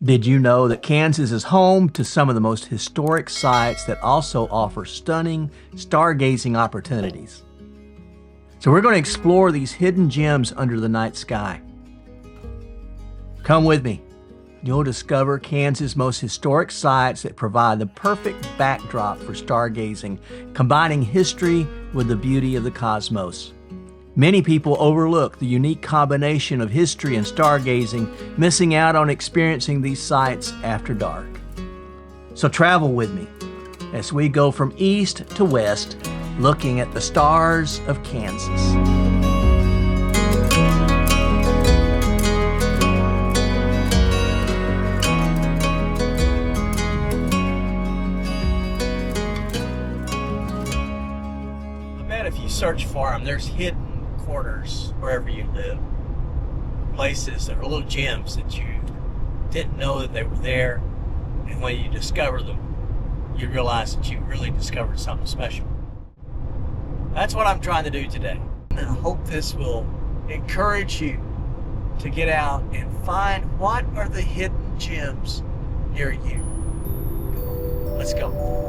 Did you know that Kansas is home to some of the most historic sites that also offer stunning stargazing opportunities? So we're going to explore these hidden gems under the night sky. Come with me. You'll discover Kansas' most historic sites that provide the perfect backdrop for stargazing, combining history with the beauty of the cosmos. Many people overlook the unique combination of history and stargazing, missing out on experiencing these sights after dark. So travel with me as we go from east to west, looking at the stars of Kansas. I bet if you search for them, there's hidden corners wherever you live, places that are little gems that you didn't know that they were there, and when you discover them, you realize that you really discovered something special. That's what I'm trying to do today. And I hope this will encourage you to get out and find what are the hidden gems near you. Let's go.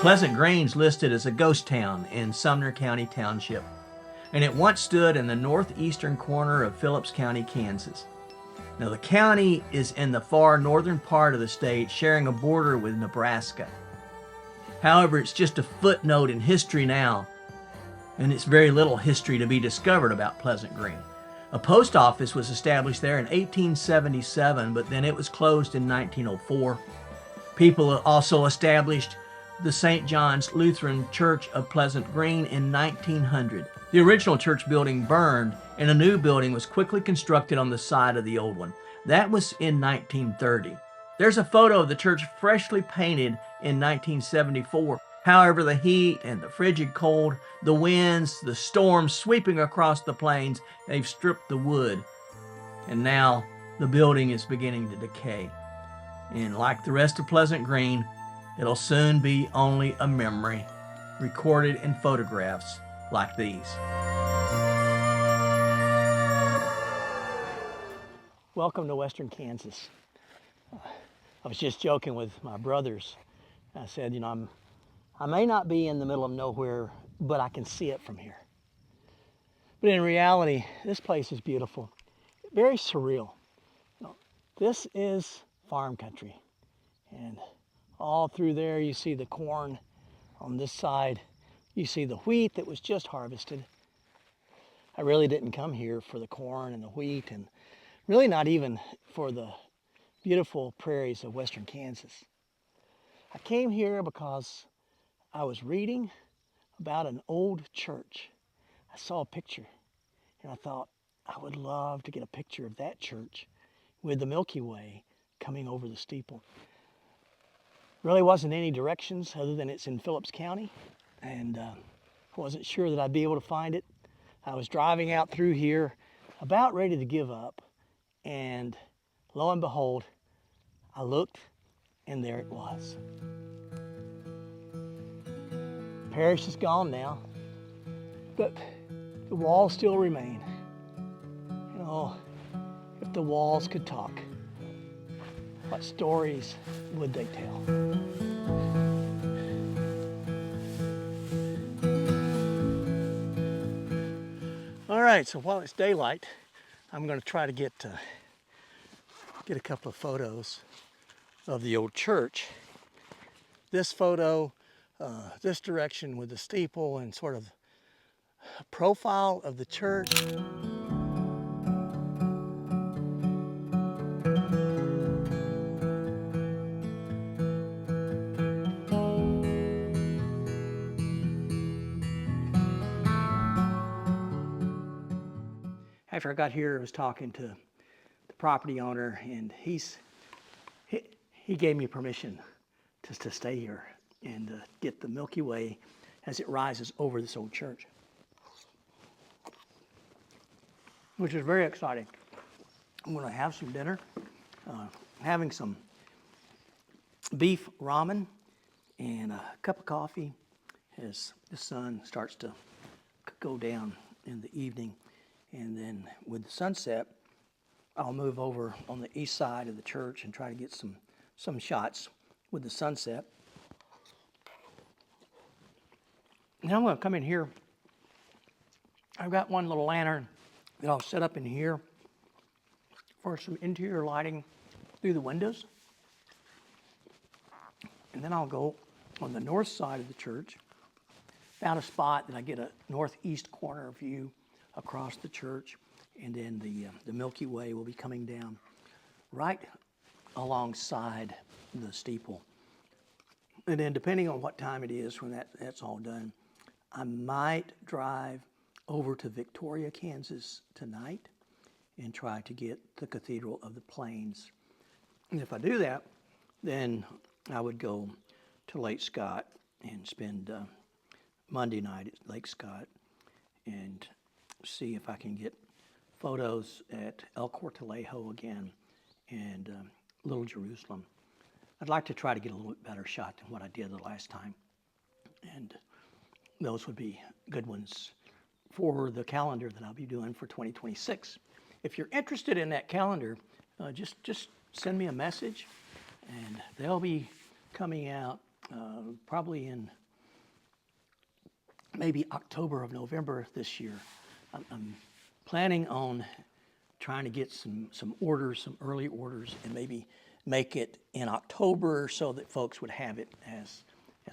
Pleasant Green's listed as a ghost town in Sumner County Township, and it once stood in the northeastern corner of Phillips County, Kansas. Now the county is in the far northern part of the state, sharing a border with Nebraska. However, it's just a footnote in history now, and it's very little history to be discovered about Pleasant Green. A post office was established there in 1877, but then it was closed in 1904. People also established the St. John's Lutheran Church of Pleasant Green in 1900. The original church building burned, and a new building was quickly constructed on the side of the old one. That was in 1930. There's a photo of the church freshly painted in 1974. However, the heat and the frigid cold, the winds, the storms sweeping across the plains, they've stripped the wood. And now the building is beginning to decay. And like the rest of Pleasant Green, it'll soon be only a memory, recorded in photographs like these. Welcome to Western Kansas. I was just joking with my brothers. I said, I may not be in the middle of nowhere, but I can see it from here. But in reality, this place is beautiful, very surreal. This is farm country, and all through there you see the corn. On this side you see the wheat that was just harvested. I really didn't come here for the corn and the wheat, and really not even for the beautiful prairies of western Kansas. I came here because I was reading about an old church. I saw a picture and I thought I would love to get a picture of that church with the Milky Way coming over the steeple. Really wasn't any directions other than it's in Phillips County, and I wasn't sure that I'd be able to find it. I was driving out through here about ready to give up, and lo and behold, I looked and there it was. The parish is gone now, but the walls still remain. If the walls could talk, what stories would they tell? All right, so while it's daylight, I'm going to try to get a couple of photos of the old church. This photo, this direction with the steeple and sort of a profile of the church. After I got here, I was talking to the property owner, and he gave me permission to stay here and get the Milky Way as it rises over this old church, which is very exciting. I'm going to have some dinner, having some beef ramen and a cup of coffee as the sun starts to go down in the evening. And then with the sunset, I'll move over on the east side of the church and try to get some shots with the sunset. Now I'm going to come in here. I've got one little lantern that I'll set up in here for some interior lighting through the windows. And then I'll go on the north side of the church, found a spot that I get a northeast corner view across the church, and then the Milky Way will be coming down right alongside the steeple. And then depending on what time it is when that's all done, I might drive over to Victoria, Kansas tonight and try to get the Cathedral of the Plains. And if I do that, then I would go to Lake Scott and spend Monday night at Lake Scott and see if I can get photos at El Cuartelejo again and Little Jerusalem. I'd like to try to get a little bit better shot than what I did the last time. And those would be good ones for the calendar that I'll be doing for 2026. If you're interested in that calendar, just send me a message, and they'll be coming out probably in maybe October or November this year. I'm planning on trying to get some orders, some early orders, and maybe make it in October so that folks would have it as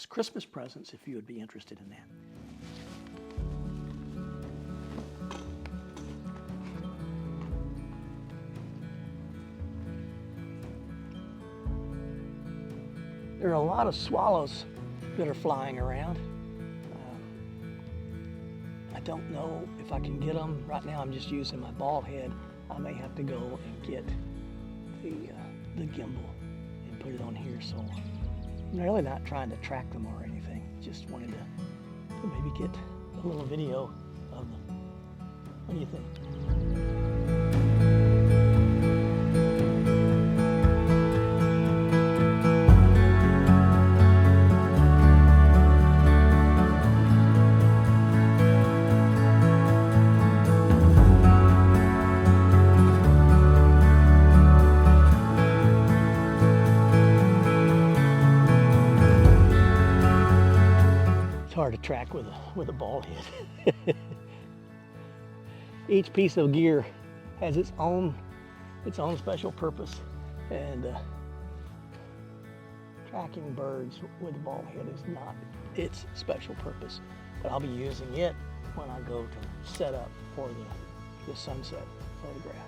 Christmas presents if you would be interested in that. There are a lot of swallows that are flying around. I don't know if I can get them. Right now I'm just using my ball head. I may have to go and get the gimbal and put it on here. So I'm really not trying to track them or anything. Just wanted to maybe get a little video of them. What do you think? Hard to track with a ball head. Each piece of gear has its own special purpose, and tracking birds with a ball head is not its special purpose. But I'll be using it when I go to set up for the sunset photograph.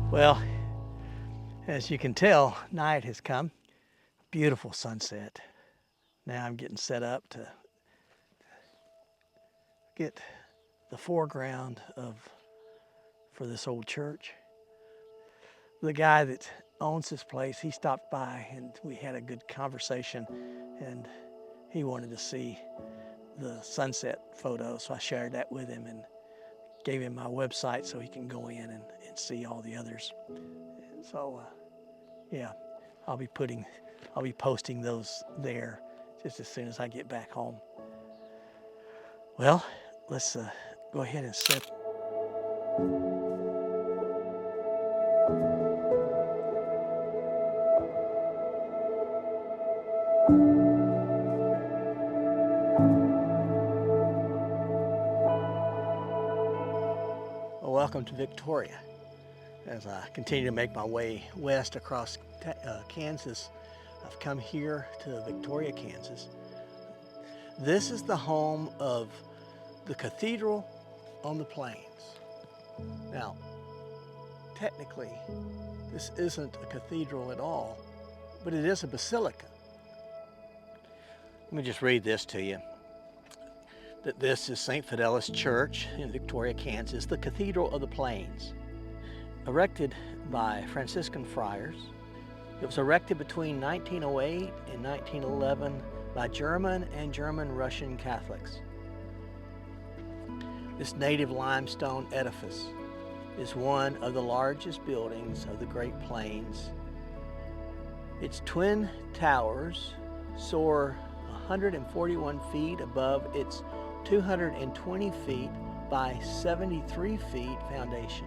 Well, as you can tell, night has come. Beautiful sunset. Now I'm getting set up to get the foreground for this old church. The guy that owns this place, he stopped by and we had a good conversation, and he wanted to see the sunset photo, so I shared that with him and gave him my website so he can go in and see all the others. And so, yeah, I'll be posting those there just as soon as I get back home. Well, let's go ahead and set. Well, welcome to Victoria. As I continue to make my way west across Kansas, I've come here to Victoria, Kansas. This is the home of the Cathedral on the Plains. Now, technically, this isn't a cathedral at all, but it is a basilica. Let me just read this to you. That this is St. Fidelis Church in Victoria, Kansas, the Cathedral of the Plains, erected by Franciscan friars. It was erected between 1908 and 1911 by German and German-Russian Catholics. This native limestone edifice is one of the largest buildings of the Great Plains. Its twin towers soar 141 feet above its 220 feet by 73 feet foundation.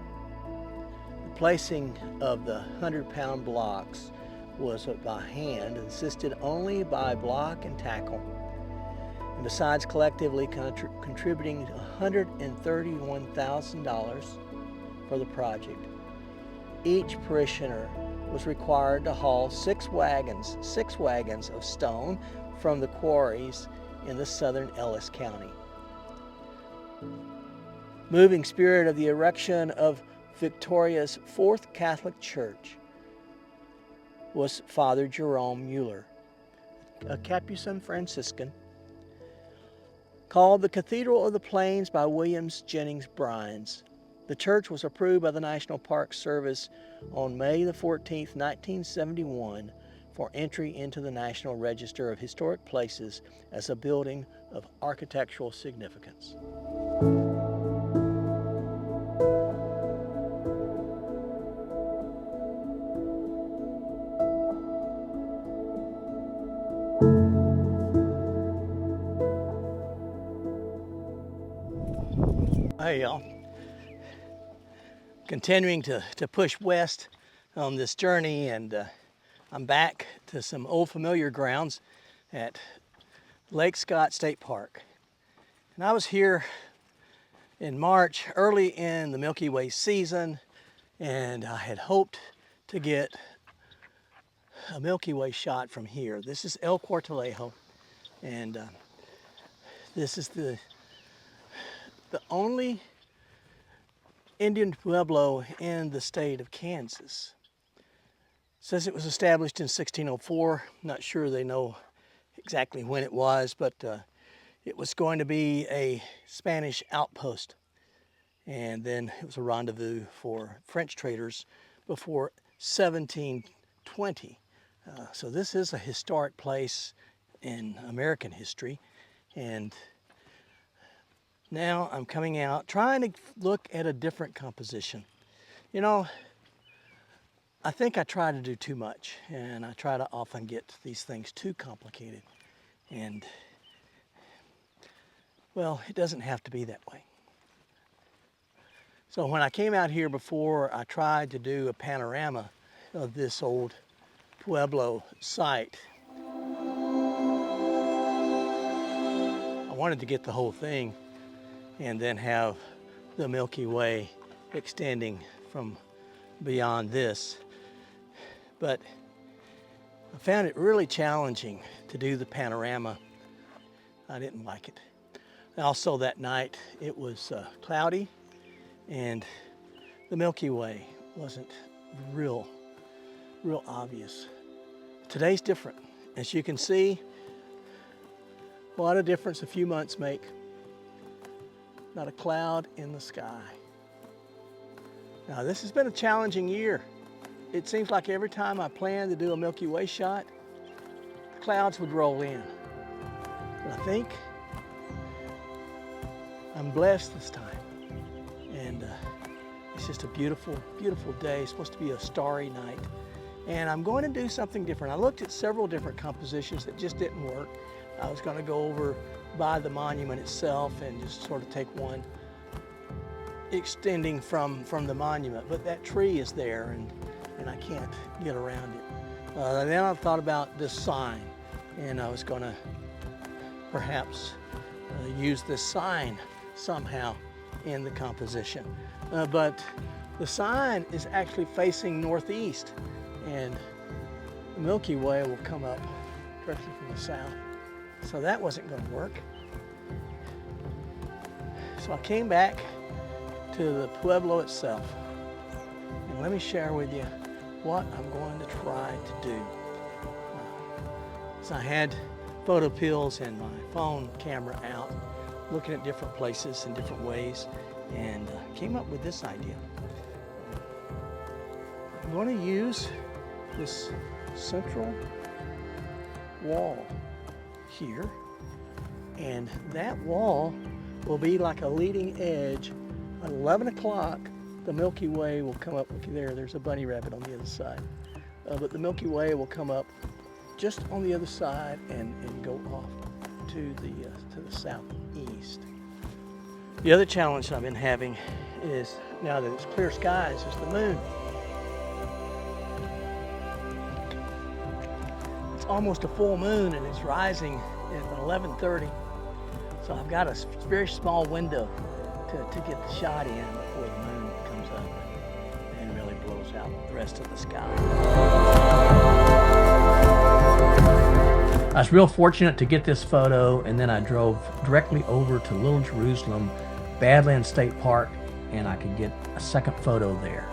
The placing of the 100-pound blocks was by hand, assisted only by block and tackle. And besides collectively contributing $131,000 for the project, each parishioner was required to haul six wagons of stone from the quarries in the southern Ellis County. Moving spirit of the erection of Victoria's fourth Catholic Church was Father Jerome Mueller, a Capuchin Franciscan, called the Cathedral of the Plains by Williams Jennings Bryan. The church was approved by the National Park Service on May the 14th, 1971 for entry into the National Register of Historic Places as a building of architectural significance. Hey y'all, continuing to push west on this journey, and I'm back to some old familiar grounds at Lake Scott State Park. And I was here in March, early in the Milky Way season, and I had hoped to get a Milky Way shot from here. This is El Cuartelejo, and this is the only Indian pueblo in the state of Kansas. It says it was established in 1604. Not sure they know exactly when it was, but it was going to be a Spanish outpost. And then it was a rendezvous for French traders before 1720. So this is a historic place in American history. And now I'm coming out, trying to look at a different composition. You know, I think I try to do too much, and I try to often get these things too complicated. And, well, it doesn't have to be that way. So when I came out here before, I tried to do a panorama of this old Pueblo site. I wanted to get the whole thing and then have the Milky Way extending from beyond this. But I found it really challenging to do the panorama. I didn't like it. Also that night it was cloudy, and the Milky Way wasn't real obvious. Today's different. As you can see, a lot of difference a few months make. Not a cloud in the sky. Now this has been a challenging year. It seems like every time I plan to do a Milky Way shot, the clouds would roll in. But I think I'm blessed this time. And it's just a beautiful, beautiful day. It's supposed to be a starry night. And I'm going to do something different. I looked at several different compositions that just didn't work. I was going to go over by the monument itself and just sort of take one extending from the monument, but that tree is there, and I can't get around it. Then I thought about this sign, and I was going to perhaps use this sign somehow in the composition. but the sign is actually facing northeast, and the Milky Way will come up directly from the south. So that wasn't going to work. So I came back to the Pueblo itself, and let me share with you what I'm going to try to do. So I had photo pills and my phone camera out, looking at different places in different ways, and came up with this idea. I'm going to use this central wall here, and that wall will be like a leading edge. At 11 o'clock, the Milky Way will come up. Look there, there's a bunny rabbit on the other side. But the Milky Way will come up just on the other side and go off to the southeast. The other challenge I've been having is, now that it's clear skies, is the moon. It's almost a full moon and it's rising at 11:30. So I've got a very small window to get the shot in before the moon comes up and really blows out the rest of the sky. I was real fortunate to get this photo, and then I drove directly over to Little Jerusalem, Badlands State Park, and I could get a second photo there.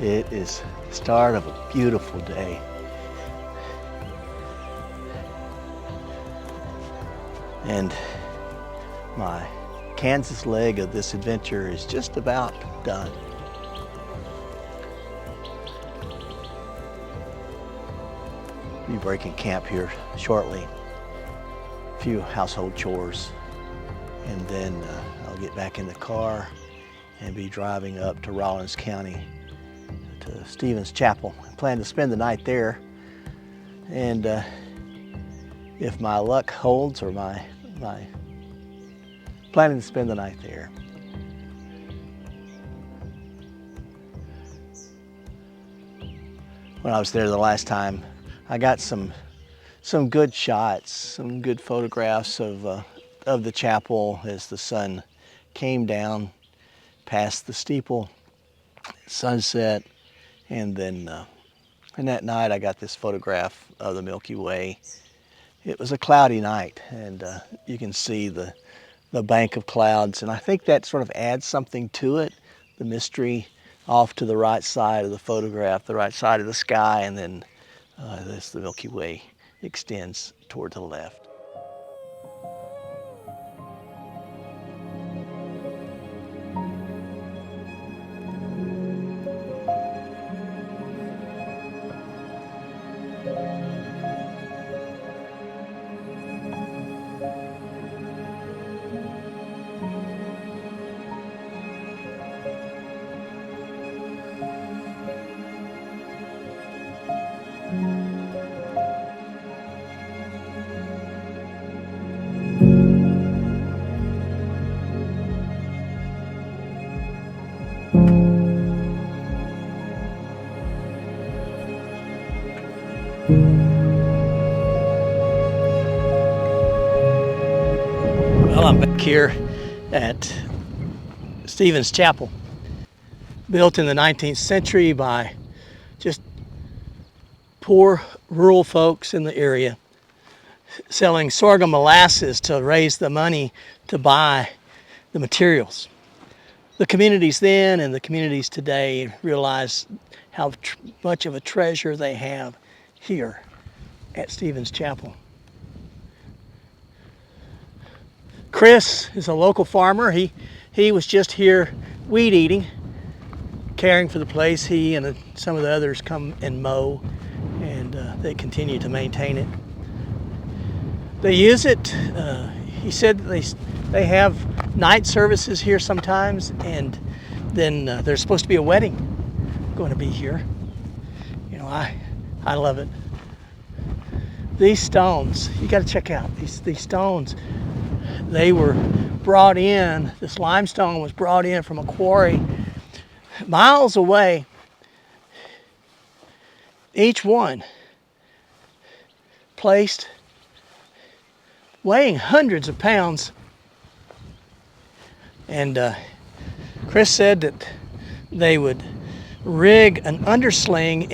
It is the start of a beautiful day. And my Kansas leg of this adventure is just about done. Be breaking camp here shortly. A few household chores, and then I'll get back in the car and be driving up to Rawlins County to Stevens Chapel. I plan to spend the night there, and if my luck holds, or my planning to spend the night there. When I was there the last time, I got some good shots, some good photographs of the chapel as the sun came down past the steeple, sunset, and then and that night I got this photograph of the Milky Way. It was a cloudy night, and you can see the bank of clouds, and I think that sort of adds something to it, the mystery off to the right side of the photograph, the right side of the sky, and then the Milky Way extends toward the left. Well, I'm back here at Stevens Chapel, built in the 19th century by just poor rural folks in the area, selling sorghum molasses to raise the money to buy the materials. The communities then and the communities today realize how much of a treasure they have here at Stevens Chapel. Chris is a local farmer. He was just here weed eating, caring for the place. He and some of the others come and mow, and that continue to maintain it. They use it. He said that they have night services here sometimes, and then there's supposed to be a wedding going to be here. You know, I love it. These stones, you got to check out these stones. They were brought in. This limestone was brought in from a quarry miles away. Each one placed, weighing hundreds of pounds. And Chris said that they would rig an undersling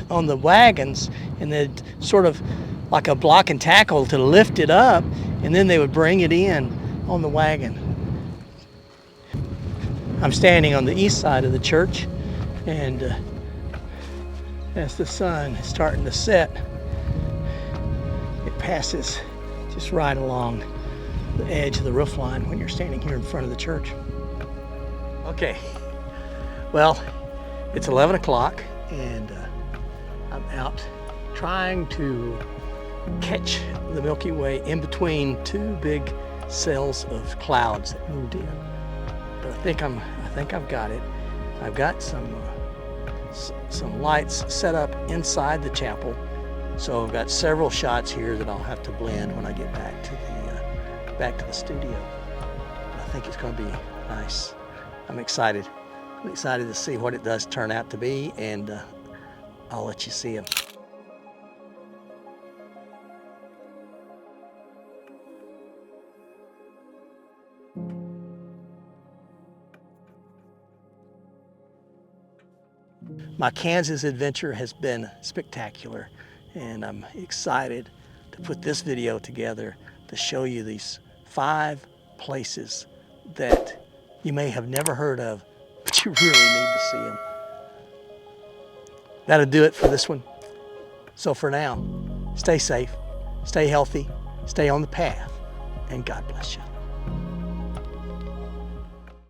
on the wagons, and they'd sort of like a block and tackle to lift it up, and then they would bring it in on the wagon. I'm standing on the east side of the church, and as the sun is starting to set, it passes just right along the edge of the roof line when you're standing here in front of the church. Okay, well, it's 11 o'clock, and I'm out trying to catch the Milky Way in between two big cells of clouds that moved in. But I think I've got it. I've got some lights set up inside the chapel, so I've got several shots here that I'll have to blend when I get back to the studio. I think it's going to be nice. I'm excited. I'm excited to see what it does turn out to be, and I'll let you see them. My Kansas adventure has been spectacular, and I'm excited to put this video together to show you these 5 places that you may have never heard of, but you really need to see them. That'll do it for this one. So for now, stay safe, stay healthy, stay on the path, and God bless you.